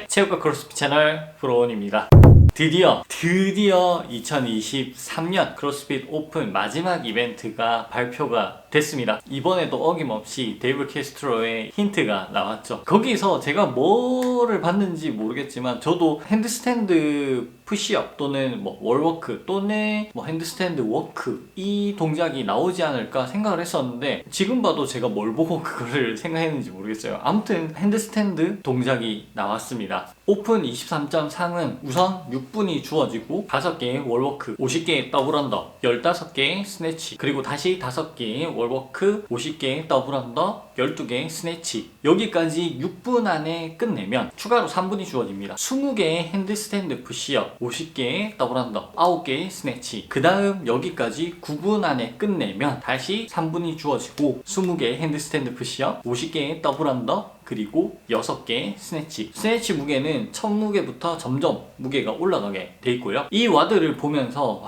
체육과 크로스핏 채널 프로원입니다. 드디어 2023년 크로스핏 오픈 마지막 이벤트가 발표가 됐습니다. 이번에도 어김없이 데이브 캐스트로의 힌트가 나왔죠. 거기서 제가 뭐를 봤는지 모르겠지만 저도 핸드스탠드 푸시업 또는 월워크 또는 핸드스탠드 워크 이 동작이 나오지 않을까 생각을 했었는데 지금 봐도 제가 뭘 보고 그거를 생각했는지 모르겠어요. 아무튼 핸드스탠드 동작이 나왔습니다. 오픈 23.3은 우선 6분이 주어지고 5개의 월워크, 50개의 더블 언더, 15개의 스네치, 그리고 다시 5개의 월워크, 50개의 더블 언더, 12개의 스네치, 여기까지 6분 안에 끝내면 추가로 3분이 주어집니다. 20개의 핸드스탠드 푸시업, 50개의 더블 언더, 9개의 스네치, 그 다음 여기까지 9분 안에 끝내면 다시 3분이 주어지고 20개의 핸드스탠드 푸시업, 50개의 더블 언더, 그리고 6개의 스네치. 스네치 무게는 첫 무게부터 점점 무게가 올라가게 돼 있고요. 이 와드를 보면서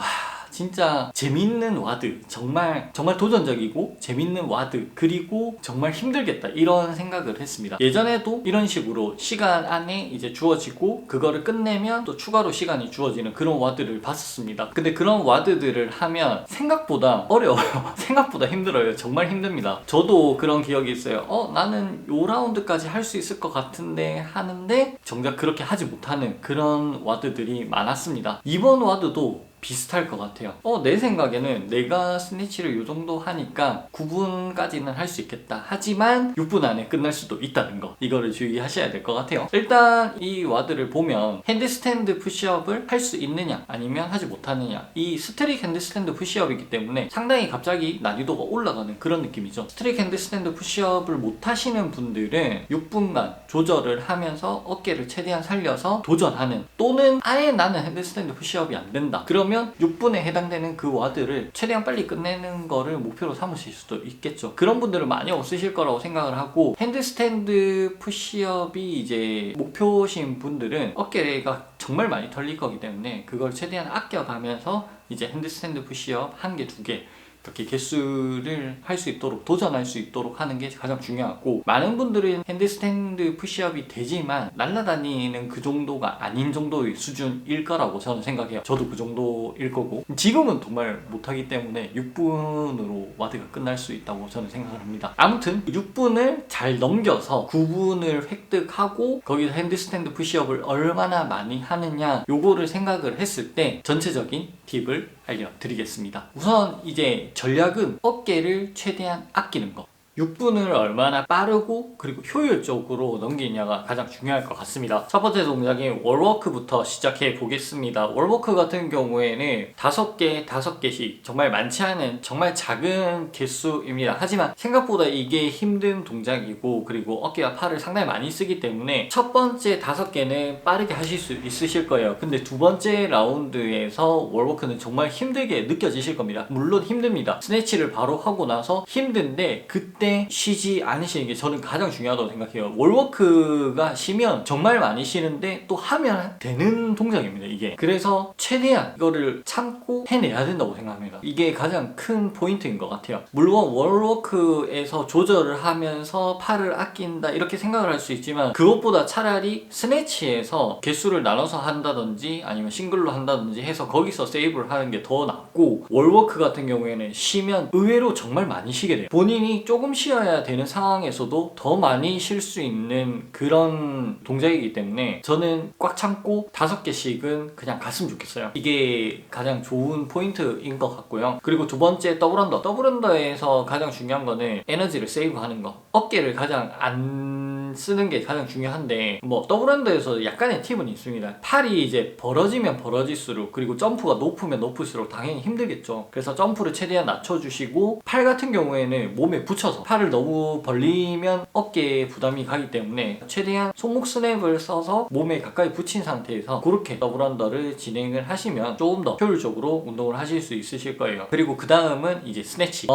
진짜 재밌는 와드, 정말 도전적이고 재밌는 와드, 그리고 정말 힘들겠다 이런 생각을 했습니다. 예전에도 이런 식으로 시간 안에 이제 주어지고 그거를 끝내면 또 추가로 시간이 주어지는 그런 와드를 봤었습니다. 근데 그런 와드들을 하면 생각보다 어려워요. 생각보다 힘들어요. 정말 힘듭니다. 저도 그런 기억이 있어요. 나는 요 라운드까지 할 수 있을 것 같은데 하는데 정작 그렇게 하지 못하는 그런 와드들이 많았습니다. 이번 와드도 비슷할 것 같아요. 내 생각에는 내가 스네치를 이 정도 하니까 9분까지는 할 수 있겠다. 하지만 6분 안에 끝날 수도 있다는 거. 이거를 주의하셔야 될 것 같아요. 일단 이 와드를 보면 핸드스탠드 푸시업을 할 수 있느냐 아니면 하지 못하느냐, 이 스트릭 핸드스탠드 푸시업이기 때문에 상당히 갑자기 난이도가 올라가는 그런 느낌이죠. 스트릭 핸드스탠드 푸시업을 못 하시는 분들은 6분간 조절을 하면서 어깨를 최대한 살려서 도전하는, 또는 아예 나는 핸드스탠드 푸시업이 안 된다. 그러면 6분에 해당되는 그 와드를 최대한 빨리 끝내는 거를 목표로 삼으실 수도 있겠죠. 그런 분들은 많이 없으실 거라고 생각을 하고, 핸드스탠드 푸시업이 이제 목표신 분들은 어깨가 정말 많이 털릴 거기 때문에 그걸 최대한 아껴가면서 이제 핸드스탠드 푸시업 1개, 2개 이렇게 개수를 할 수 있도록, 도전할 수 있도록 하는 게 가장 중요하고, 많은 분들은 핸드스탠드 푸시업이 되지만 날아다니는 그 정도가 아닌 정도의 수준일 거라고 저는 생각해요. 저도 그 정도일 거고, 지금은 정말 못하기 때문에 6분으로 와드가 끝날 수 있다고 저는 생각을 합니다. 아무튼 6분을 잘 넘겨서 9분을 획득하고 거기서 핸드스탠드 푸시업을 얼마나 많이 하느냐, 요거를 생각을 했을 때 전체적인 팁을 알려드리겠습니다. 우선 이제 전략은 어깨를 최대한 아끼는 거. 6분을 얼마나 빠르고 그리고 효율적으로 넘기냐가 가장 중요할 것 같습니다. 첫 번째 동작인 월워크부터 시작해 보겠습니다. 월워크 같은 경우에는 5개씩 정말 많지 않은 정말 작은 개수입니다. 하지만 생각보다 이게 힘든 동작이고, 그리고 어깨와 팔을 상당히 많이 쓰기 때문에 첫 번째 5개는 빠르게 하실 수 있으실 거예요. 근데 두 번째 라운드에서 월워크는 정말 힘들게 느껴지실 겁니다. 물론 힘듭니다. 스네치를 바로 하고 나서 힘든데 그때 쉬지 않으시는 게 저는 가장 중요하다고 생각해요. 월워크가 쉬면 정말 많이 쉬는데 또 하면 되는 동작입니다, 이게. 그래서 최대한 이거를 참고 해내야 된다고 생각합니다. 이게 가장 큰 포인트인 것 같아요. 물론 월워크에서 조절을 하면서 팔을 아낀다 이렇게 생각을 할 수 있지만, 그것보다 차라리 스네치에서 개수를 나눠서 한다든지 아니면 싱글로 한다든지 해서 거기서 세이브를 하는 게 더 낫고, 월워크 같은 경우에는 쉬면 의외로 정말 많이 쉬게 돼요. 본인이 조금 쉬어야 되는 상황에서도 더 많이 쉴 수 있는 그런 동작이기 때문에 저는 꽉 참고 5개씩은 그냥 갔으면 좋겠어요. 이게 가장 좋은 포인트인 것 같고요. 그리고 두 번째 더블 언더. 더블 언더에서 가장 중요한 거는 에너지를 세이브하는 거. 어깨를 가장 안 쓰는 게 가장 중요한데, 더블 언더에서 약간의 팁은 있습니다. 팔이 이제 벌어지면 벌어질수록, 그리고 점프가 높으면 높을수록 당연히 힘들겠죠. 그래서 점프를 최대한 낮춰주시고, 팔 같은 경우에는 몸에 붙여서, 팔을 너무 벌리면 어깨에 부담이 가기 때문에 최대한 손목 스냅을 써서 몸에 가까이 붙인 상태에서 그렇게 더블 언더를 진행을 하시면 조금 더 효율적으로 운동을 하실 수 있으실 거예요. 그리고 그 다음은 이제 스네치.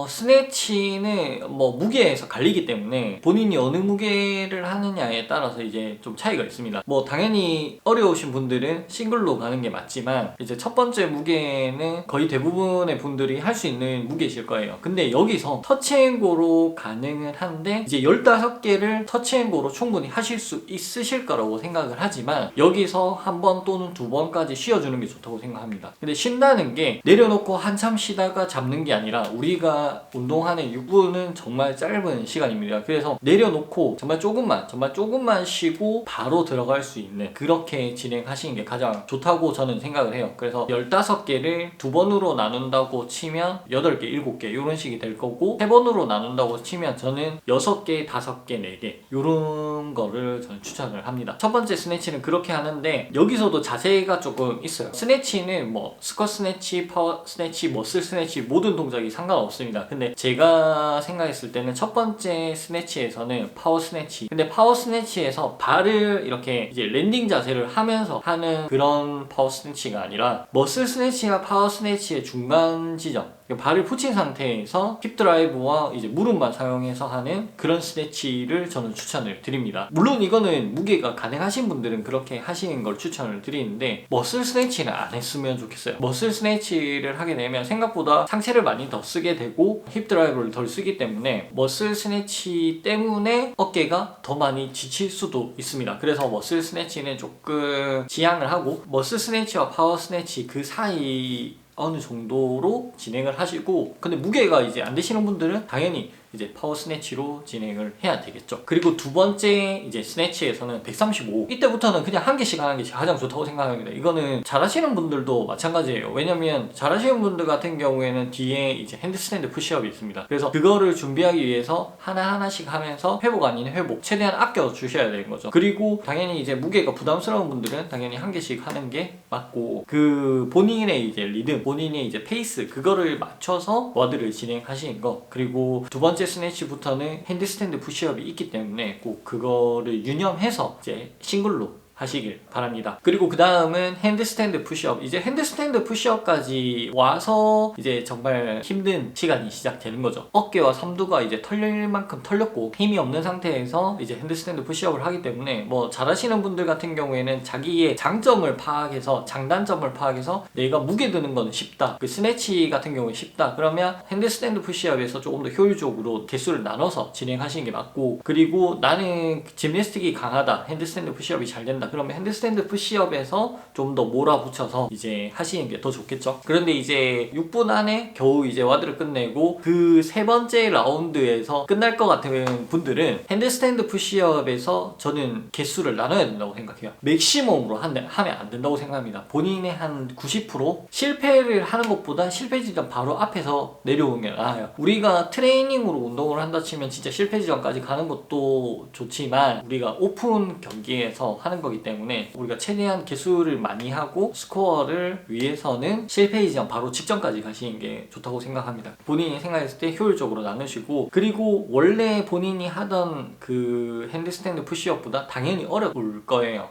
스네치는 무게에서 갈리기 때문에 본인이 어느 무게 무게를 하느냐에 따라서 이제 좀 차이가 있습니다. 뭐 당연히 어려우신 분들은 싱글로 가는 게 맞지만 이제 첫 번째 무게는 거의 대부분의 분들이 할 수 있는 무게실 거예요. 근데 여기서 터치앤고로 가능은 한데 이제 15개를 터치앤고로 충분히 하실 수 있으실 거라고 생각을 하지만 여기서 한 번 또는 2번까지 쉬어주는 게 좋다고 생각합니다. 근데 쉰다는 게 내려놓고 한참 쉬다가 잡는 게 아니라 우리가 운동하는 6분은 정말 짧은 시간입니다. 그래서 내려놓고 정말 조금만 쉬고 바로 들어갈 수 있는 그렇게 진행하시는 게 가장 좋다고 저는 생각을 해요. 그래서 15개를 2번으로 나눈다고 치면 8개, 7개 이런 식이 될 거고 3번으로 나눈다고 치면 저는 6개, 5개, 4개 이런 거를 저는 추천을 합니다. 첫 번째 스네치는 그렇게 하는데 여기서도 자세가 조금 있어요. 스네치는 뭐 스쿼트 스네치, 파워 스네치, 머슬 스네치 모든 동작이 상관없습니다. 근데 제가 생각했을 때는 첫 번째 스네치에서는 파워 스네치, 근데 파워 스네치에서 발을 이렇게 이제 랜딩 자세를 하면서 하는 그런 파워 스네치가 아니라 머슬 스네치와 파워 스네치의 중간 지점, 발을 붙인 상태에서 힙 드라이브와 이제 무릎만 사용해서 하는 그런 스네치를 저는 추천을 드립니다. 물론 이거는 무게가 가능하신 분들은 그렇게 하시는 걸 추천을 드리는데 머슬 스네치는 안 했으면 좋겠어요. 머슬 스네치를 하게 되면 생각보다 상체를 많이 더 쓰게 되고 힙 드라이브를 덜 쓰기 때문에 머슬 스네치 때문에 어깨가 더 많이 지칠 수도 있습니다. 그래서 머슬 스네치는 조금 지양을 하고 머슬 스네치와 파워 스네치 그 사이 어느 정도로 진행을 하시고, 근데 무게가 이제 안 되시는 분들은 당연히 이제 파워 스네치로 진행을 해야 되겠죠. 그리고 두 번째 이제 스네치에서는 135, 이때부터는 그냥 한 개씩 하는 게 가장 좋다고 생각합니다. 이거는 잘하시는 분들도 마찬가지예요. 왜냐면 잘하시는 분들 같은 경우에는 뒤에 이제 핸드스탠드 푸시업이 있습니다. 그래서 그거를 준비하기 위해서 하나하나씩 하면서 회복 아닌 회복 최대한 아껴 주셔야 되는 거죠. 그리고 당연히 이제 무게가 부담스러운 분들은 당연히 한 개씩 하는 게 맞고, 그 본인의 이제 리듬, 본인의 이제 페이스 그거를 맞춰서 워드를 진행하시는 거. 그리고 두 번째 스네치부터는 핸드스탠드 푸시업이 있기 때문에 꼭 그거를 유념해서 이제 싱글로 하시길 바랍니다. 그리고 그 다음은 핸드스탠드 푸시업. 이제 핸드스탠드 푸시업까지 와서 이제 정말 힘든 시간이 시작되는 거죠. 어깨와 삼두가 이제 털릴 만큼 털렸고 힘이 없는 상태에서 이제 핸드스탠드 푸시업을 하기 때문에 뭐 잘하시는 분들 같은 경우에는 자기의 장점을 파악해서 장단점을 파악해서 내가 무게 드는 건 쉽다, 그 스네치 같은 경우에 쉽다, 그러면 핸드스탠드 푸시업에서 조금 더 효율적으로 개수를 나눠서 진행하시는 게 맞고, 그리고 나는 짐내스틱이 강하다, 핸드스탠드 푸시업이 잘 된다, 그러면 핸드스탠드 푸시업에서 좀 더 몰아붙여서 이제 하시는 게 더 좋겠죠. 그런데 이제 6분 안에 겨우 이제 와드를 끝내고 그 세 번째 라운드에서 끝날 것 같은 분들은 핸드스탠드 푸시업에서 저는 개수를 나눠야 된다고 생각해요. 맥시멈으로 하면 안 된다고 생각합니다. 본인의 한 90% 실패를 하는 것보다 실패 지점 바로 앞에서 내려오는 게 나아요. 우리가 트레이닝으로 운동을 한다 치면 진짜 실패 지점까지 가는 것도 좋지만 우리가 오픈 경기에서 하는 거기 때문에 우리가 최대한 개수를 많이 하고 스코어를 위해서는 실패 지점 바로 직전까지 가시는 게 좋다고 생각합니다. 본인이 생각했을 때 효율적으로 나누시고, 그리고 원래 본인이 하던 그 핸드스탠드 푸시업보다 당연히 어려울 거예요.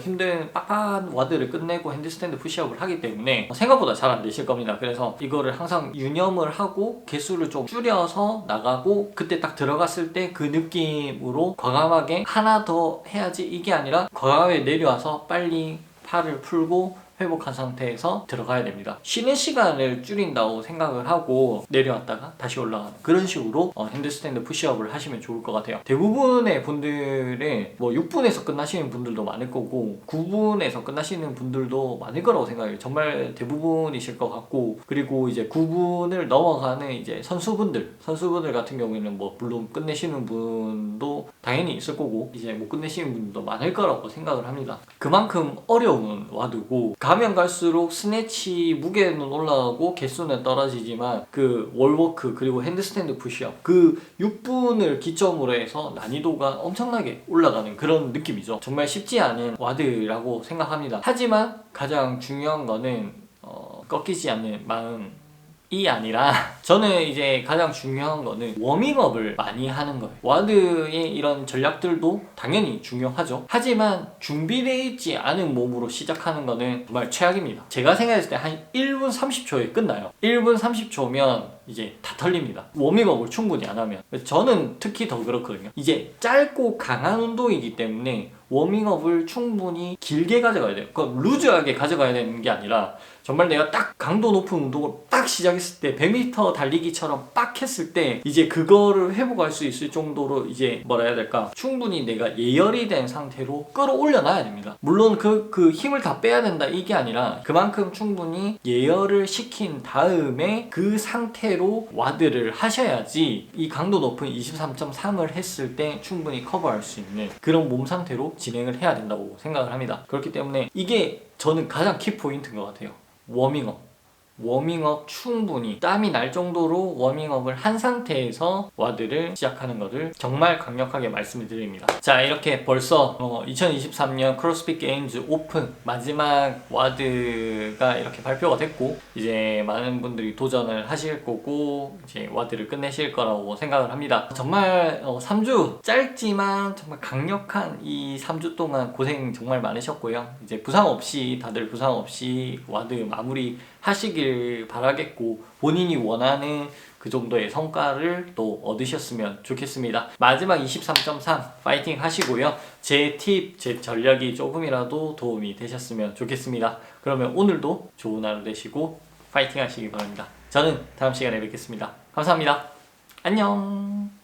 힘든 빡빡한 와드를 끝내고 핸드스탠드 푸시업을 하기 때문에 생각보다 잘 안 되실 겁니다. 그래서 이거를 항상 유념을 하고 개수를 좀 줄여서 나가고, 그때 딱 들어갔을 때 그 느낌으로 과감하게 하나 더 해야지 이게 아니라 과감하게 내려와서 빨리 팔을 풀고 회복한 상태에서 들어가야 됩니다. 쉬는 시간을 줄인다고 생각을 하고 내려왔다가 다시 올라가는 그런 식으로 핸드스탠드 푸시업을 하시면 좋을 것 같아요. 대부분의 분들은 뭐 6분에서 끝나시는 분들도 많을 거고 9분에서 끝나시는 분들도 많을 거라고 생각해요. 정말 대부분이실 것 같고, 그리고 이제 9분을 넘어가는 이제 선수분들 같은 경우에는 뭐 물론 끝내시는 분도 당연히 있을 거고 이제 못 끝내시는 분들도 많을 거라고 생각을 합니다. 그만큼 어려운 와드고, 가면 갈수록 스네치 무게는 올라가고 개수는 떨어지지만 그 월워크 그리고 핸드스탠드 푸시업 그 6분을 기점으로 해서 난이도가 엄청나게 올라가는 그런 느낌이죠. 정말 쉽지 않은 와드라고 생각합니다. 하지만 가장 중요한 거는 꺾이지 않는 마음 이 아니라 저는 이제 가장 중요한 거는 워밍업을 많이 하는 거예요. 와드의 이런 전략들도 당연히 중요하죠. 하지만 준비되어 있지 않은 몸으로 시작하는 거는 정말 최악입니다. 제가 생각했을 때 한 1분 30초에 끝나요. 1분 30초면 이제 다 털립니다. 워밍업을 충분히 안 하면. 저는 특히 더 그렇거든요. 이제 짧고 강한 운동이기 때문에 워밍업을 충분히 길게 가져가야 돼요. 그러니까 루즈하게 가져가야 되는 게 아니라 정말 내가 딱 강도 높은 운동을 딱 시작했을 때 100m 달리기처럼 빡 했을 때 이제 그거를 회복할 수 있을 정도로 이제 뭐라 해야 될까, 충분히 내가 예열이 된 상태로 끌어올려 놔야 됩니다. 물론 그 힘을 다 빼야 된다 이게 아니라 그만큼 충분히 예열을 시킨 다음에 그 상태로 와드를 하셔야지 이 강도 높은 23.3을 했을 때 충분히 커버할 수 있는 그런 몸 상태로 진행을 해야 된다고 생각을 합니다. 그렇기 때문에 이게 저는 가장 키포인트인 것 같아요. 워밍업 충분히 땀이 날 정도로 워밍업을 한 상태에서 와드를 시작하는 것을 정말 강력하게 말씀을 드립니다. 자, 이렇게 벌써 2023년 크로스핏 게임즈 오픈 마지막 와드가 이렇게 발표가 됐고 이제 많은 분들이 도전을 하실 거고 이제 와드를 끝내실 거라고 생각을 합니다. 정말 3주 짧지만 정말 강력한 이 3주 동안 고생 정말 많으셨고요. 이제 부상 없이 다들 부상 없이 와드 마무리 하시길 바라겠고 본인이 원하는 그 정도의 성과를 또 얻으셨으면 좋겠습니다. 마지막 23.3 파이팅 하시고요. 제 팁, 제 전략이 조금이라도 도움이 되셨으면 좋겠습니다. 그러면 오늘도 좋은 하루 되시고 파이팅 하시기 바랍니다. 저는 다음 시간에 뵙겠습니다. 감사합니다. 안녕.